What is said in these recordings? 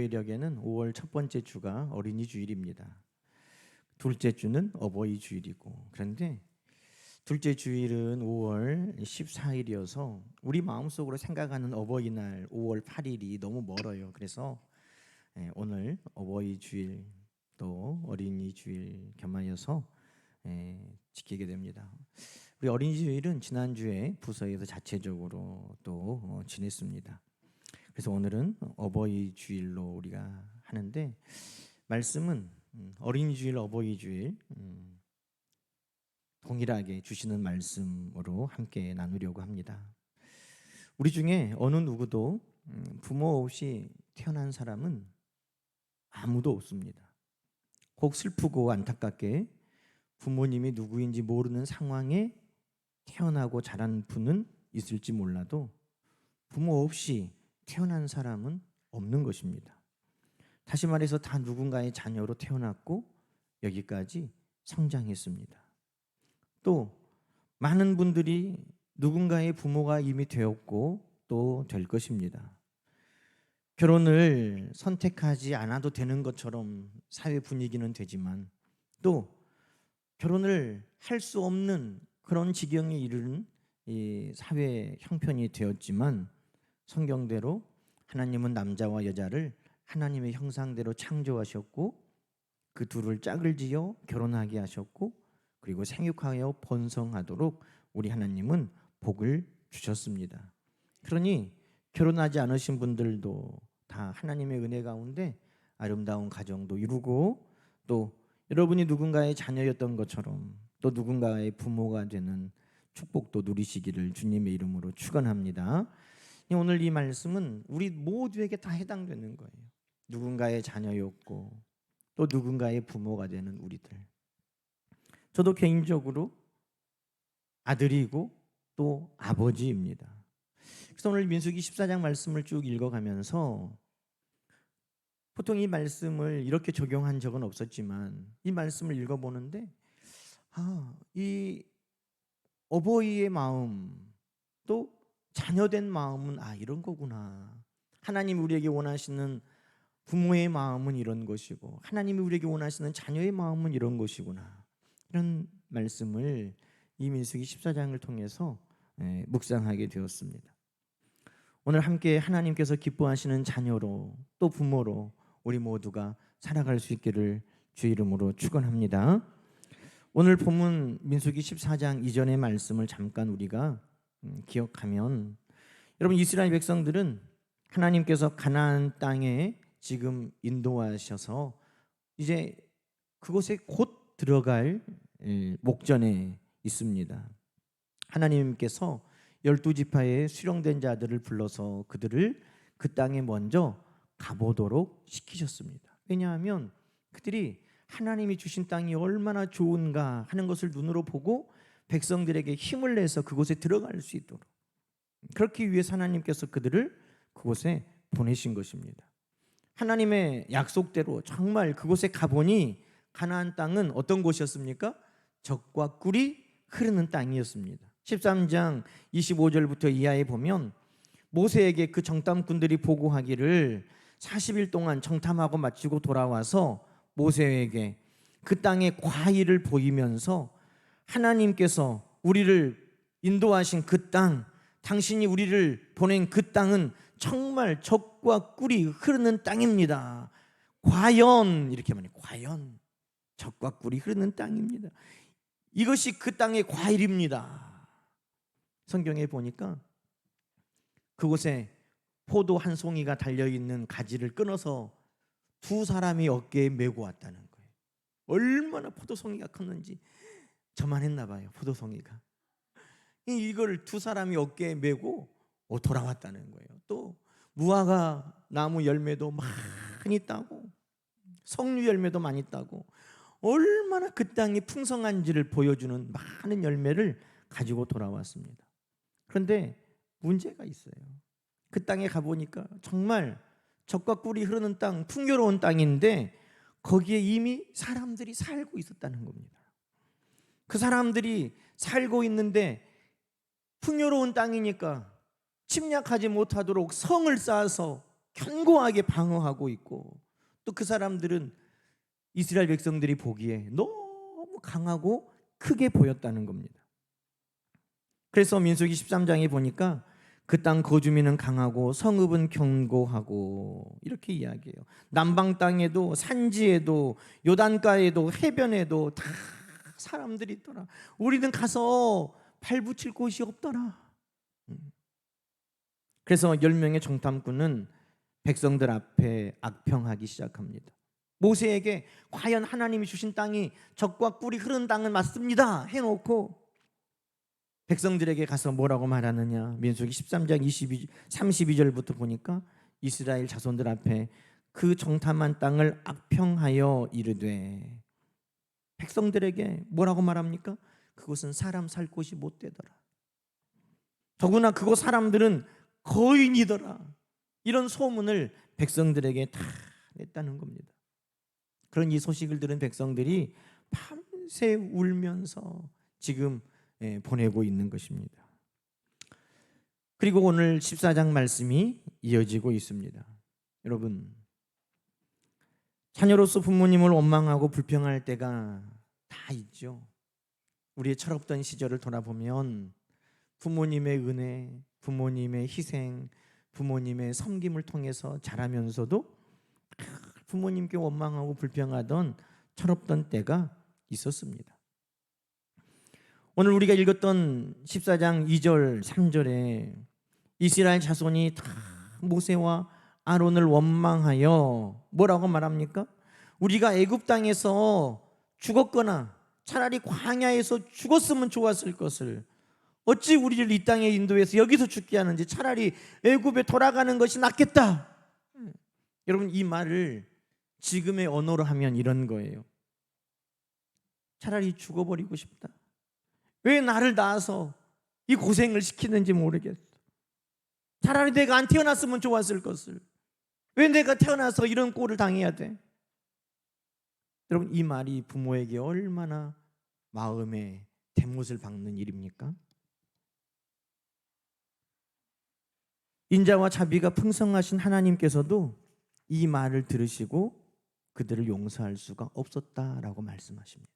교회력에는 5월 첫 번째 주가 어린이 주일입니다. 둘째 주는 어버이 주일이고, 그런데 둘째 주일은 5월 14일이어서 우리 마음속으로 생각하는 어버이날 5월 8일이 너무 멀어요. 그래서 오늘 어버이 주일 또 어린이 주일 겸하여서 지키게 됩니다. 우리 어린이 주일은 지난주에 부서에서 자체적으로 또 지냈습니다. 그래서 오늘은 어버이 주일로 우리가 하는데, 말씀은 어린이 주일, 어버이 주일 동일하게 주시는 말씀으로 함께 나누려고 합니다. 우리 중에 어느 누구도 부모 없이 태어난 사람은 아무도 없습니다. 혹 슬프고 안타깝게 부모님이 누구인지 모르는 상황에 태어나고 자란 분은 있을지 몰라도 부모 없이 태어난 사람은 없는 것입니다. 다시 말해서 다 누군가의 자녀로 태어났고 여기까지 성장했습니다. 또 많은 분들이 누군가의 부모가 이미 되었고 또 될 것입니다. 결혼을 선택하지 않아도 되는 것처럼 사회 분위기는 되지만, 또 결혼을 할 수 없는 그런 지경에 이르는 이 사회 형편이 되었지만, 성경대로 하나님은 남자와 여자를 하나님의 형상대로 창조하셨고 그 둘을 짝을 지어 결혼하게 하셨고, 그리고 생육하여 번성하도록 우리 하나님은 복을 주셨습니다. 그러니 결혼하지 않으신 분들도 다 하나님의 은혜 가운데 아름다운 가정도 이루고, 또 여러분이 누군가의 자녀였던 것처럼 또 누군가의 부모가 되는 축복도 누리시기를 주님의 이름으로 축원합니다. 오늘 이 말씀은 우리 모두에게 다 해당되는 거예요. 누군가의 자녀였고 또 누군가의 부모가 되는 우리들. 저도 개인적으로 아들이고 또 아버지입니다. 그래서 오늘 민수기 14장 말씀을 쭉 읽어가면서, 보통 이 말씀을 이렇게 적용한 적은 없었지만 이 말씀을 읽어보는데 이 어버이의 마음, 또 자녀된 마음은 이런 거구나. 하나님이 우리에게 원하시는 부모의 마음은 이런 것이고 하나님이 우리에게 원하시는 자녀의 마음은 이런 것이구나. 이런 말씀을 이 민수기 14장을 통해서 묵상하게 되었습니다. 오늘 함께 하나님께서 기뻐하시는 자녀로 또 부모로 우리 모두가 살아갈 수 있기를 주의 이름으로 축원합니다. 오늘 본문 민수기 14장 이전의 말씀을 잠깐 우리가 기억하면, 여러분, 이스라엘 백성들은 하나님께서 가나안 땅에 지금 인도하셔서 이제 그곳에 곧 들어갈 목전에 있습니다. 하나님께서 12지파의 수령된 자들을 불러서 그들을 그 땅에 먼저 가보도록 시키셨습니다. 왜냐하면 그들이 하나님이 주신 땅이 얼마나 좋은가 하는 것을 눈으로 보고 백성들에게 힘을 내서 그곳에 들어갈 수 있도록, 그렇기 위해서 하나님께서 그들을 그곳에 보내신 것입니다. 하나님의 약속대로 정말 그곳에 가보니 가나안 땅은 어떤 곳이었습니까? 젖과 꿀이 흐르는 땅이었습니다. 13장 25절부터 이하에 보면 모세에게 그 정탐꾼들이 보고하기를 40일 동안 정탐하고 마치고 돌아와서 모세에게 그 땅의 과일을 보이면서, 하나님께서 우리를 인도하신 그 땅, 당신이 우리를 보낸 그 땅은 정말 젖과 꿀이 흐르는 땅입니다. 과연, 이렇게 말해요. 과연 젖과 꿀이 흐르는 땅입니다. 이것이 그 땅의 과일입니다. 성경에 보니까 그곳에 포도 한 송이가 달려있는 가지를 끊어서 두 사람이 어깨에 메고 왔다는 거예요. 얼마나 포도송이가 컸는지 저만했나 봐요. 포도송이가 이걸 두 사람이 어깨에 메고 돌아왔다는 거예요. 또 무화과 나무 열매도 많이 따고 석류 열매도 많이 따고 얼마나 그 땅이 풍성한지를 보여주는 많은 열매를 가지고 돌아왔습니다. 그런데 문제가 있어요. 그 땅에 가보니까 정말 젖과 꿀이 흐르는 땅, 풍요로운 땅인데 거기에 이미 사람들이 살고 있었다는 겁니다. 그 사람들이 살고 있는데 풍요로운 땅이니까 침략하지 못하도록 성을 쌓아서 견고하게 방어하고 있고, 또 그 사람들은 이스라엘 백성들이 보기에 너무 강하고 크게 보였다는 겁니다. 그래서 민수기 13장에 보니까 그 땅 거주민은 강하고 성읍은 견고하고 이렇게 이야기해요. 남방 땅에도 산지에도 요단가에도 해변에도 다 사람들이 있더라. 우리는 가서 발붙일 곳이 없더라. 그래서 10명의 정탐꾼은 백성들 앞에 악평하기 시작합니다. 모세에게 과연 하나님이 주신 땅이 젖과 꿀이 흐르는 땅은 맞습니다 해놓고 백성들에게 가서 뭐라고 말하느냐. 민수기 13장 32절부터 보니까 이스라엘 자손들 앞에 그 정탐한 땅을 악평하여 이르되, 백성들에게 뭐라고 말합니까? 그곳은 사람 살 곳이 못 되더라. 더구나 그곳 사람들은 거인이더라. 이런 소문을 백성들에게 다 냈다는 겁니다. 그런 이 소식을 들은 백성들이 밤새 울면서 지금 보내고 있는 것입니다. 그리고 오늘 14장 말씀이 이어지고 있습니다. 여러분, 자녀로서 부모님을 원망하고 불평할 때가 다 있죠. 우리의 철없던 시절을 돌아보면 부모님의 은혜, 부모님의 희생, 부모님의 섬김을 통해서 자라면서도 부모님께 원망하고 불평하던 철없던 때가 있었습니다. 오늘 우리가 읽었던 14장 2절 3절에 이스라엘 자손이 다 모세와 아론을 원망하여 뭐라고 말합니까? 우리가 애굽 땅에서 죽었거나 차라리 광야에서 죽었으면 좋았을 것을 어찌 우리를 이 땅에 인도해서 여기서 죽게 하는지, 차라리 애굽에 돌아가는 것이 낫겠다. 여러분, 이 말을 지금의 언어로 하면 이런 거예요. 차라리 죽어버리고 싶다. 왜 나를 낳아서 이 고생을 시키는지 모르겠어. 차라리 내가 안 태어났으면 좋았을 것을 왜 내가 태어나서 이런 꼴을 당해야 돼? 여러분, 이 말이 부모에게 얼마나 마음에 대못을 박는 일입니까? 인자와 자비가 풍성하신 하나님께서도 이 말을 들으시고 그들을 용서할 수가 없었다라고 말씀하십니다.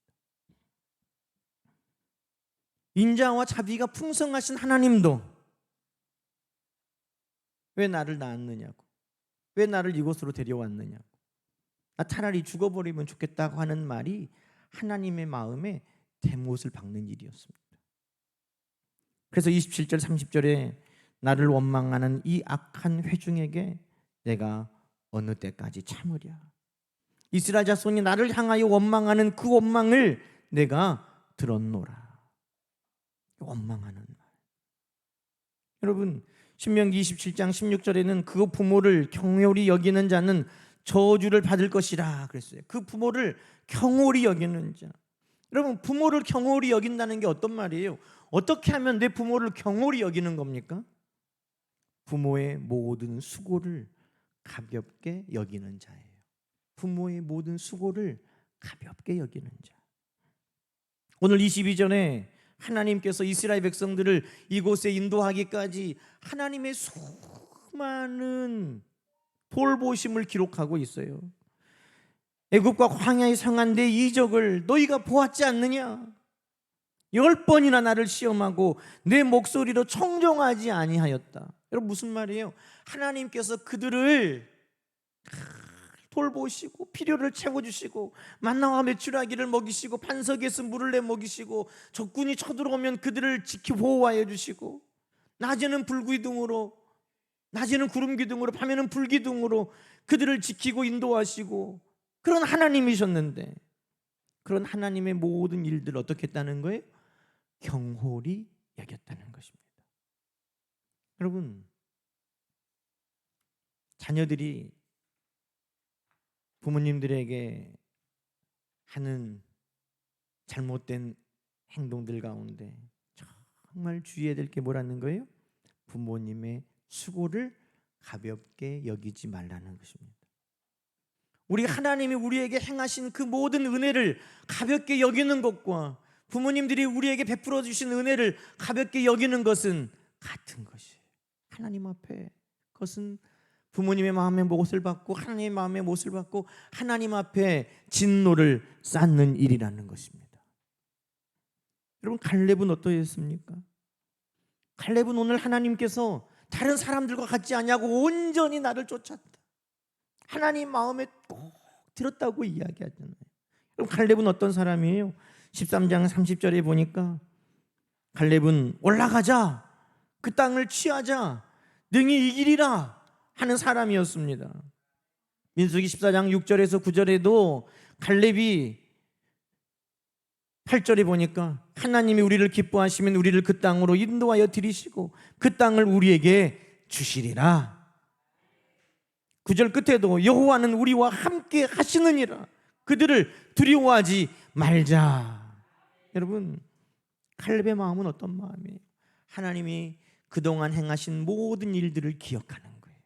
인자와 자비가 풍성하신 하나님도 왜 나를 낳았느냐고, 왜 나를 이곳으로 데려왔느냐고, 나 차라리 죽어버리면 좋겠다고 하는 말이 하나님의 마음에 대못을 박는 일이었습니다. 그래서 27절 30절에 나를 원망하는 이 악한 회중에게 내가 어느 때까지 참으랴. 이스라엘 자손이 나를 향하여 원망하는 그 원망을 내가 들었노라. 원망하는 말. 여러분, 신명기 27장 16절에는 그 부모를 경홀히 여기는 자는 저주를 받을 것이라 그랬어요. 그 부모를 경홀히 여기는 자. 여러분, 부모를 경홀히 여긴다는 게 어떤 말이에요? 어떻게 하면 내 부모를 경홀히 여기는 겁니까? 부모의 모든 수고를 가볍게 여기는 자예요. 부모의 모든 수고를 가볍게 여기는 자. 오늘 22절에 하나님께서 이스라엘 백성들을 이곳에 인도하기까지 하나님의 수많은 돌보심을 기록하고 있어요. 애굽과 광야에 상한 내 이적을 너희가 보았지 않느냐? 10번이나 나를 시험하고 내 목소리로 청종하지 아니하였다. 여러분, 무슨 말이에요? 하나님께서 그들을 돌보시고 필요를 채워주시고 만나와 메추라기를 먹이시고 반석에서 물을 내 먹이시고 적군이 쳐들어오면 그들을 지켜 보호하여 주시고 낮에는 불기둥으로, 낮에는 구름기둥으로, 밤에는 불기둥으로 그들을 지키고 인도하시고 그런 하나님이셨는데, 그런 하나님의 모든 일들을 어떻게 했다는 거예요? 경홀히 여겼다는 것입니다. 여러분, 자녀들이 부모님들에게 하는 잘못된 행동들 가운데 정말 주의해야 될 게 뭐라는 거예요? 부모님의 수고를 가볍게 여기지 말라는 것입니다. 우리 하나님이 우리에게 행하신 그 모든 은혜를 가볍게 여기는 것과 부모님들이 우리에게 베풀어 주신 은혜를 가볍게 여기는 것은 같은 것이에요. 하나님 앞에 그것은 부모님의 마음의 못을 받고 하나님의 마음의 못을 받고 하나님 앞에 진노를 쌓는 일이라는 것입니다. 여러분, 갈렙은 어떠했습니까? 갈렙은 오늘 하나님께서 다른 사람들과 같지 않냐고 온전히 나를 쫓았다, 하나님 마음에 꼭 들었다고 이야기하잖아요. 그럼 갈렙은 어떤 사람이에요? 13장 30절에 보니까 갈렙은 올라가자, 그 땅을 취하자, 능히 이기리라 하는 사람이었습니다. 민수기 14장 6절에서 9절에도 갈렙이 8절에 보니까 하나님이 우리를 기뻐하시면 우리를 그 땅으로 인도하여 들이시고 그 땅을 우리에게 주시리라. 9절 끝에도 여호와는 우리와 함께 하시느니라, 그들을 두려워하지 말자. 여러분, 갈렙의 마음은 어떤 마음이에요? 하나님이 그동안 행하신 모든 일들을 기억하는 거예요.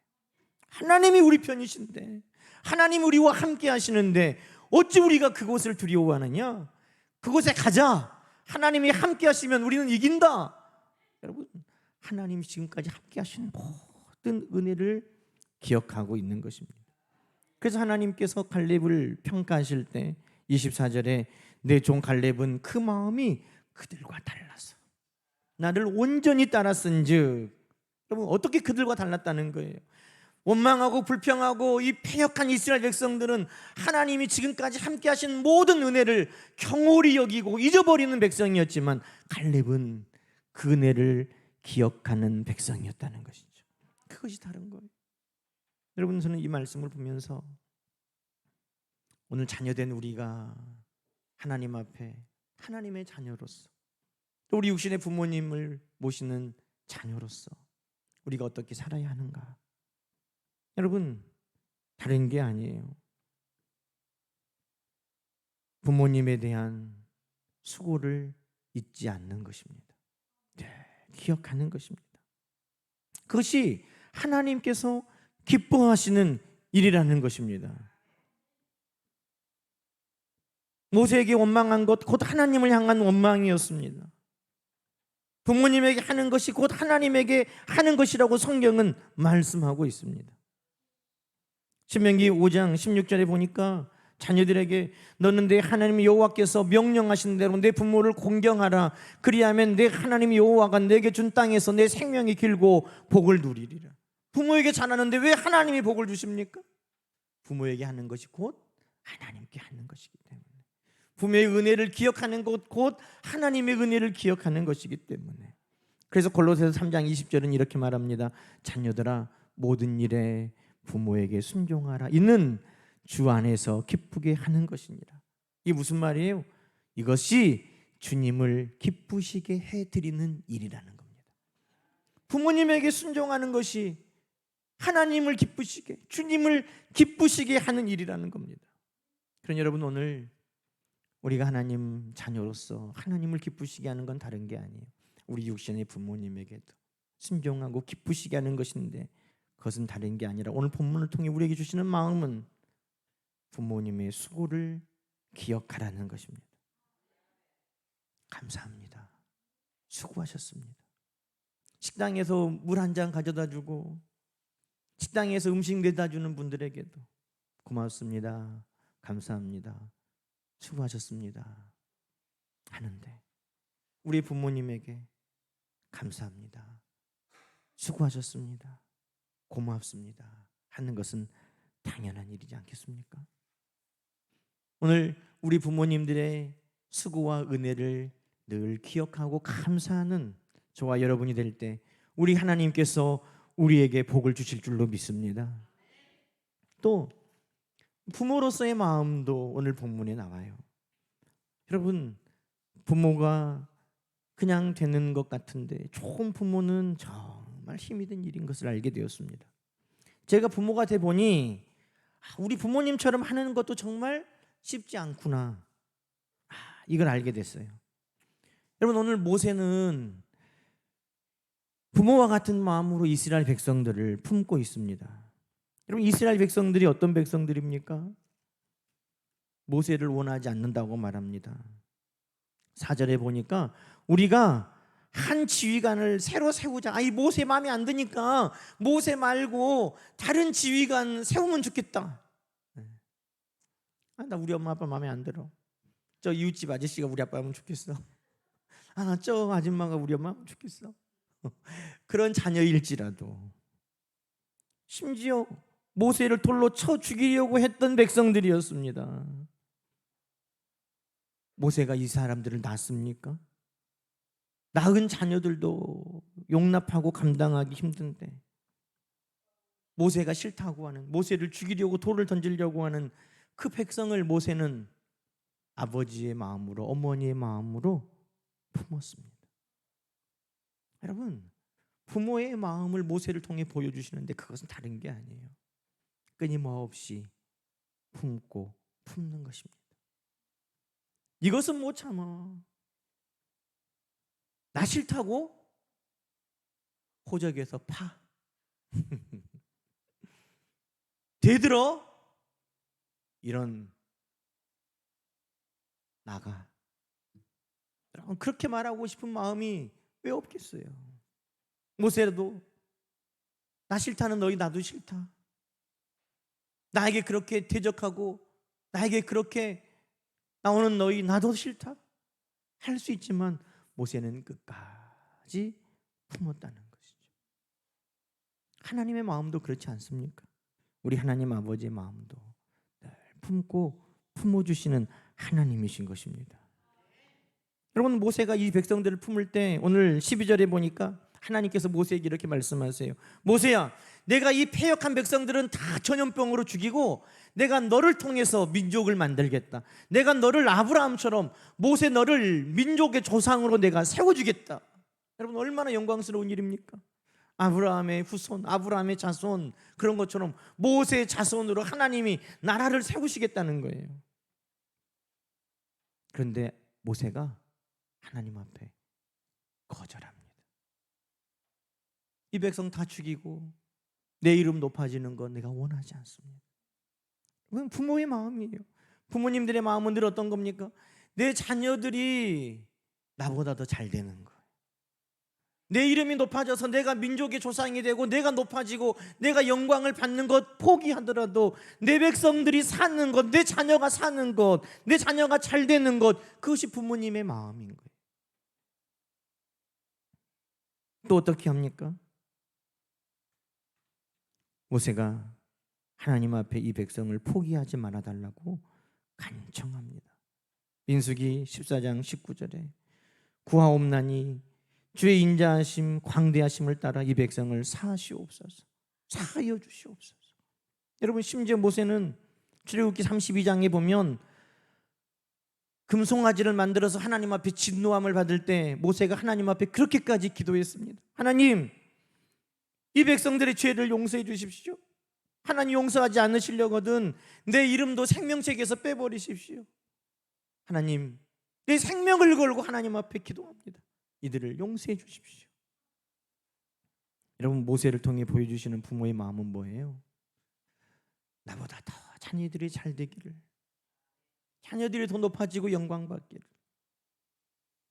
하나님이 우리 편이신데, 하나님 우리와 함께 하시는데 어찌 우리가 그곳을 두려워하느냐? 그곳에 가자. 하나님이 함께 하시면 우리는 이긴다. 여러분, 하나님이 지금까지 함께 하신 모든 은혜를 기억하고 있는 것입니다. 그래서 하나님께서 갈렙을 평가하실 때 24절에 내 종 갈렙은 그 마음이 그들과 달라서 나를 온전히 따랐은즉. 여러분, 어떻게 그들과 달랐다는 거예요? 원망하고 불평하고 이 패역한 이스라엘 백성들은 하나님이 지금까지 함께 하신 모든 은혜를 경홀히 여기고 잊어버리는 백성이었지만 갈렙은 그 은혜를 기억하는 백성이었다는 것이죠. 그것이 다른 거예요. 여러분, 저는 이 말씀을 보면서 오늘 자녀된 우리가 하나님 앞에 하나님의 자녀로서, 또 우리 육신의 부모님을 모시는 자녀로서 우리가 어떻게 살아야 하는가? 여러분, 다른 게 아니에요. 부모님에 대한 수고를 잊지 않는 것입니다. 기억하는 것입니다. 그것이 하나님께서 기뻐하시는 일이라는 것입니다. 모세에게 원망한 것 곧 하나님을 향한 원망이었습니다. 부모님에게 하는 것이 곧 하나님에게 하는 것이라고 성경은 말씀하고 있습니다. 신명기 5장 16절에 보니까 자녀들에게 너는 내 하나님 여호와께서 명령하신 대로 내 부모를 공경하라. 그리하면 내 하나님 여호와가 내게 준 땅에서 내 생명이 길고 복을 누리리라. 부모에게 잘하는데 왜 하나님이 복을 주십니까? 부모에게 하는 것이 곧 하나님께 하는 것이기 때문에, 부모의 은혜를 기억하는 것 곧 하나님의 은혜를 기억하는 것이기 때문에. 그래서 골로새서 3장 20절은 이렇게 말합니다. 자녀들아, 모든 일에 부모에게 순종하라. 이는 주 안에서 기쁘게 하는 것이니라. 이게 무슨 말이에요? 이것이 주님을 기쁘시게 해드리는 일이라는 겁니다. 부모님에게 순종하는 것이 하나님을 기쁘시게, 주님을 기쁘시게 하는 일이라는 겁니다. 그러니 여러분, 오늘 우리가 하나님 자녀로서 하나님을 기쁘시게 하는 건 다른 게 아니에요. 우리 육신의 부모님에게도 순종하고 기쁘시게 하는 것인데, 그것은 다른 게 아니라 오늘 본문을 통해 우리에게 주시는 마음은 부모님의 수고를 기억하라는 것입니다. 감사합니다. 수고하셨습니다. 식당에서 물 한 잔 가져다 주고 식당에서 음식 내다 주는 분들에게도 고맙습니다, 감사합니다, 수고하셨습니다 하는데, 우리 부모님에게 감사합니다, 수고하셨습니다, 고맙습니다 하는 것은 당연한 일이지 않겠습니까? 오늘 우리 부모님들의 수고와 은혜를 늘 기억하고 감사하는 저와 여러분이 될 때 우리 하나님께서 우리에게 복을 주실 줄로 믿습니다. 또 부모로서의 마음도 오늘 본문에 나와요. 여러분, 부모가 그냥 되는 것 같은데 좋은 부모는 정말 힘이 든 일인 것을 알게 되었습니다. 제가 부모가 돼 보니 우리 부모님처럼 하는 것도 정말 쉽지 않구나, 이걸 알게 됐어요. 여러분, 오늘 모세는 부모와 같은 마음으로 이스라엘 백성들을 품고 있습니다. 여러분, 이스라엘 백성들이 어떤 백성들입니까? 모세를 원하지 않는다고 말합니다. 4절에 보니까 우리가 한 지휘관을 새로 세우자. 이 모세 마음에 안 드니까 모세 말고 다른 지휘관 세우면 좋겠다. 나 우리 엄마 아빠 마음에 안 들어. 저 이웃집 아저씨가 우리 아빠 하면 좋겠어. 나 저 아줌마가 우리 엄마 하면 좋겠어. 그런 자녀일지라도, 심지어 모세를 돌로 쳐 죽이려고 했던 백성들이었습니다. 모세가 이 사람들을 낳습니까? 낳은 자녀들도 용납하고 감당하기 힘든데, 모세가 싫다고 하는, 모세를 죽이려고 돌을 던지려고 하는 그 백성을 모세는 아버지의 마음으로, 어머니의 마음으로 품었습니다. 여러분, 부모의 마음을 모세를 통해 보여주시는데 그것은 다른 게 아니에요. 끊임없이 품고 품는 것입니다. 이것은 못 참아. 나 싫다고 호적에서 파. 대들어. 이런 나가. 그렇게 말하고 싶은 마음이 왜 없겠어요? 모세라도 나 싫다는 너희 나도 싫다. 나에게 그렇게 대적하고 나에게 그렇게 나오는 너희 나도 싫다 할 수 있지만 모세는 끝까지 품었다는 것이죠. 하나님의 마음도 그렇지 않습니까? 우리 하나님 아버지의 마음도 늘 품고 품어주시는 하나님이신 것입니다. 여러분, 모세가 이 백성들을 품을 때 오늘 12절에 보니까 하나님께서 모세에게 이렇게 말씀하세요. 모세야, 내가 이 패역한 백성들은 다 전염병으로 죽이고 내가 너를 통해서 민족을 만들겠다. 내가 너를 아브라함처럼, 모세 너를 민족의 조상으로 내가 세워주겠다. 여러분, 얼마나 영광스러운 일입니까? 아브라함의 후손, 아브라함의 자손, 그런 것처럼 모세의 자손으로 하나님이 나라를 세우시겠다는 거예요. 그런데 모세가 하나님 앞에 거절합니다. 이 백성 다 죽이고 내 이름 높아지는 건 내가 원하지 않습니다. 그건 부모의 마음이에요. 부모님들의 마음은 늘 어떤 겁니까? 내 자녀들이 나보다 더 잘 되는 거예요. 내 이름이 높아져서 내가 민족의 조상이 되고 내가 높아지고 내가 영광을 받는 것 포기하더라도 내 백성들이 사는 것, 내 자녀가 사는 것, 내 자녀가 잘 되는 것, 그것이 부모님의 마음인 거예요. 또 어떻게 합니까? 모세가 하나님 앞에 이 백성을 포기하지 말아달라고 간청합니다. 민수기 14장 19절에 구하옵나니 주의 인자하심 광대하심을 따라 이 백성을 사하시옵소서, 사하여 주시옵소서. 여러분, 심지어 모세는 출애굽기 32장에 보면 금송아지를 만들어서 하나님 앞에 진노함을 받을 때 모세가 하나님 앞에 그렇게까지 기도했습니다. 하나님, 이 백성들의 죄를 용서해 주십시오. 하나님 용서하지 않으시려거든 내 이름도 생명책에서 빼버리십시오. 하나님, 내 생명을 걸고 하나님 앞에 기도합니다. 이들을 용서해 주십시오. 여러분, 모세를 통해 보여주시는 부모의 마음은 뭐예요? 나보다 더 자녀들이 잘 되기를, 자녀들이 더 높아지고 영광 받기를,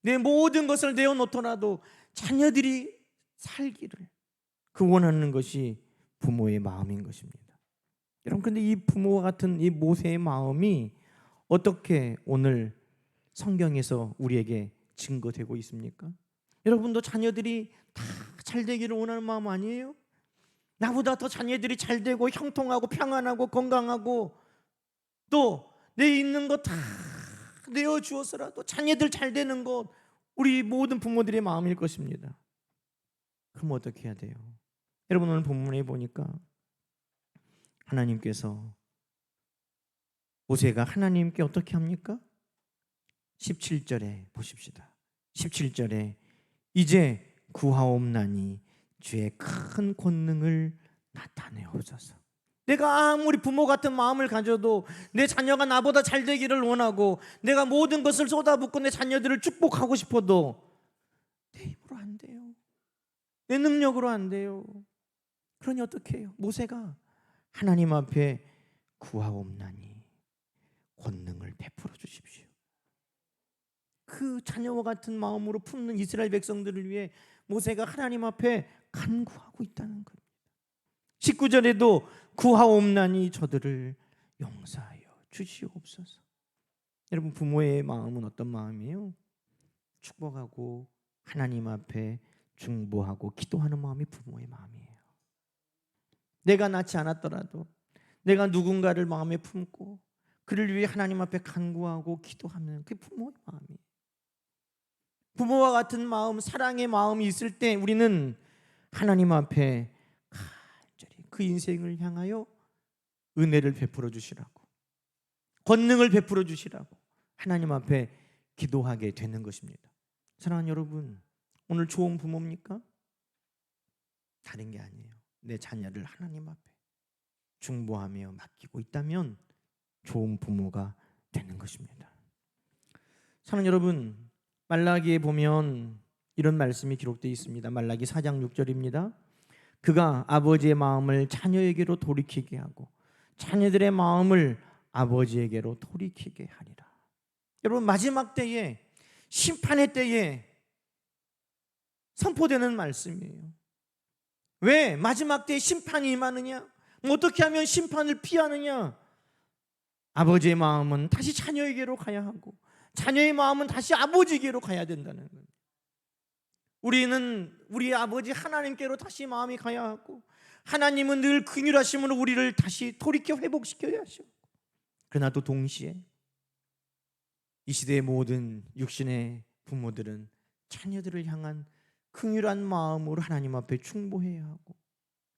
내 모든 것을 내어놓더라도 자녀들이 살기를, 그 원하는 것이 부모의 마음인 것입니다. 여러분, 그런데 이 부모와 같은 이 모세의 마음이 어떻게 오늘 성경에서 우리에게 증거되고 있습니까? 여러분도 자녀들이 다 잘 되기를 원하는 마음 아니에요? 나보다 더 자녀들이 잘 되고 형통하고 평안하고 건강하고 또 내 있는 거 다 내어주어서라도 자녀들 잘 되는 것, 우리 모든 부모들의 마음일 것입니다. 그럼 어떻게 해야 돼요? 여러분, 오늘 본문에 보니까 하나님께서, 모세가 하나님께 어떻게 합니까? 17절에 보십시다. 17절에 이제 구하옵나니 주의 큰 권능을 나타내옵소서. 내가 아무리 부모 같은 마음을 가져도 내 자녀가 나보다 잘 되기를 원하고 내가 모든 것을 쏟아붓고 내 자녀들을 축복하고 싶어도 내 힘으로 안 돼요. 내 능력으로 안 돼요. 그러니 어떻게 해요? 모세가 하나님 앞에 구하옵나니 권능을 베풀어 주십시오. 그 자녀와 같은 마음으로 품는 이스라엘 백성들을 위해 모세가 하나님 앞에 간구하고 있다는 겁니다. 19절에도 구하옵나니 저들을 용서하여 주시옵소서. 여러분, 부모의 마음은 어떤 마음이에요? 축복하고 하나님 앞에 중보하고 기도하는 마음이 부모의 마음이에요. 내가 낳지 않았더라도 내가 누군가를 마음에 품고 그를 위해 하나님 앞에 간구하고 기도하면 그게 부모의 마음이에요. 부모와 같은 마음, 사랑의 마음이 있을 때 우리는 하나님 앞에 간절히 그 인생을 향하여 은혜를 베풀어 주시라고, 권능을 베풀어 주시라고 하나님 앞에 기도하게 되는 것입니다. 사랑하는 여러분, 오늘 좋은 부모입니까? 다른 게 아니에요. 내 자녀를 하나님 앞에 중보하며 맡기고 있다면 좋은 부모가 되는 것입니다. 사랑하는 여러분, 말라기에 보면 이런 말씀이 기록되어 있습니다. 말라기 4장 6절입니다. 그가 아버지의 마음을 자녀에게로 돌이키게 하고 자녀들의 마음을 아버지에게로 돌이키게 하리라. 여러분, 마지막 때에, 심판의 때에 선포되는 말씀이에요. 왜 마지막 때에 심판이 임하느냐? 어떻게 하면 심판을 피하느냐? 아버지의 마음은 다시 자녀에게로 가야 하고 자녀의 마음은 다시 아버지에게로 가야 된다는 거예요. 우리는 우리 아버지 하나님께로 다시 마음이 가야 하고 하나님은 늘 긍휼하심으로 우리를 다시 돌이켜 회복시켜야 하시고, 그러나 또 동시에 이 시대의 모든 육신의 부모들은 자녀들을 향한 긍휼한 마음으로 하나님 앞에 충보해야 하고,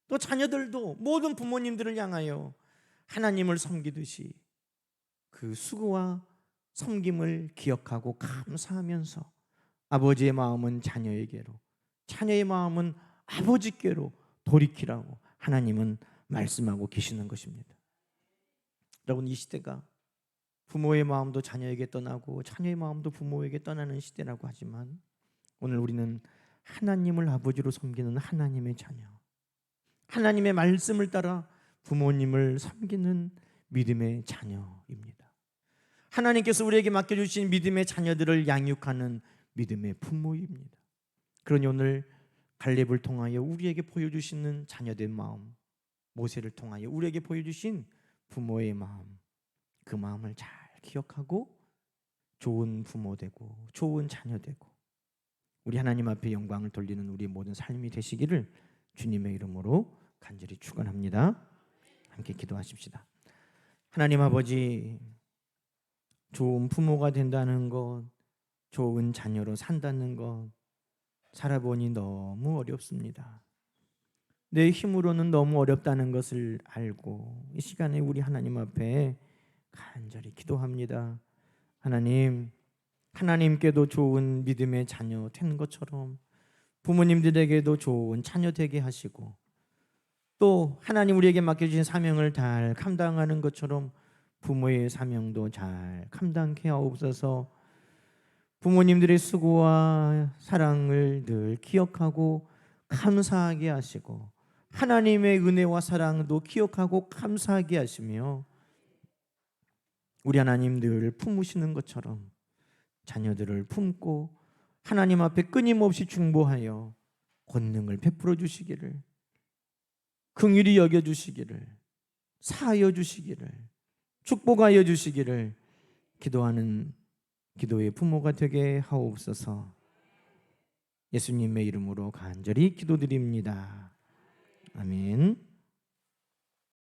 또 자녀들도 모든 부모님들을 향하여 하나님을 섬기듯이 그 수고와 섬김을 기억하고 감사하면서 아버지의 마음은 자녀에게로, 자녀의 마음은 아버지께로 돌이키라고 하나님은 말씀하고 계시는 것입니다. 여러분, 이 시대가 부모의 마음도 자녀에게 떠나고 자녀의 마음도 부모에게 떠나는 시대라고 하지만 오늘 우리는 하나님을 아버지로 섬기는 하나님의 자녀, 하나님의 말씀을 따라 부모님을 섬기는 믿음의 자녀입니다. 하나님께서 우리에게 맡겨주신 믿음의 자녀들을 양육하는 믿음의 부모입니다. 그러니 오늘 갈렙을 통하여 우리에게 보여주시는 자녀된 마음, 모세를 통하여 우리에게 보여주신 부모의 마음, 그 마음을 잘 기억하고 좋은 부모 되고 좋은 자녀 되고 우리 하나님 앞에 영광을 돌리는 우리의 모든 삶이 되시기를 주님의 이름으로 간절히 축원합니다. 함께 기도하십시다. 하나님 아버지, 좋은 부모가 된다는 것, 좋은 자녀로 산다는 것 살아보니 너무 어렵습니다. 내 힘으로는 너무 어렵다는 것을 알고 이 시간에 우리 하나님 앞에 간절히 기도합니다. 하나님, 하나님께도 좋은 믿음의 자녀 되는 것처럼 부모님들에게도 좋은 자녀 되게 하시고, 또 하나님 우리에게 맡겨주신 사명을 잘 감당하는 것처럼 부모의 사명도 잘 감당케 하옵소서. 부모님들의 수고와 사랑을 늘 기억하고 감사하게 하시고 하나님의 은혜와 사랑도 기억하고 감사하게 하시며 우리 하나님 늘 품으시는 것처럼 자녀들을 품고 하나님 앞에 끊임없이 중보하여 권능을 베풀어 주시기를, 긍휼히 여겨 주시기를, 사하여 주시기를, 축복하여 주시기를 기도하는 기도의 부모가 되게 하옵소서. 예수님의 이름으로 간절히 기도드립니다. 아멘.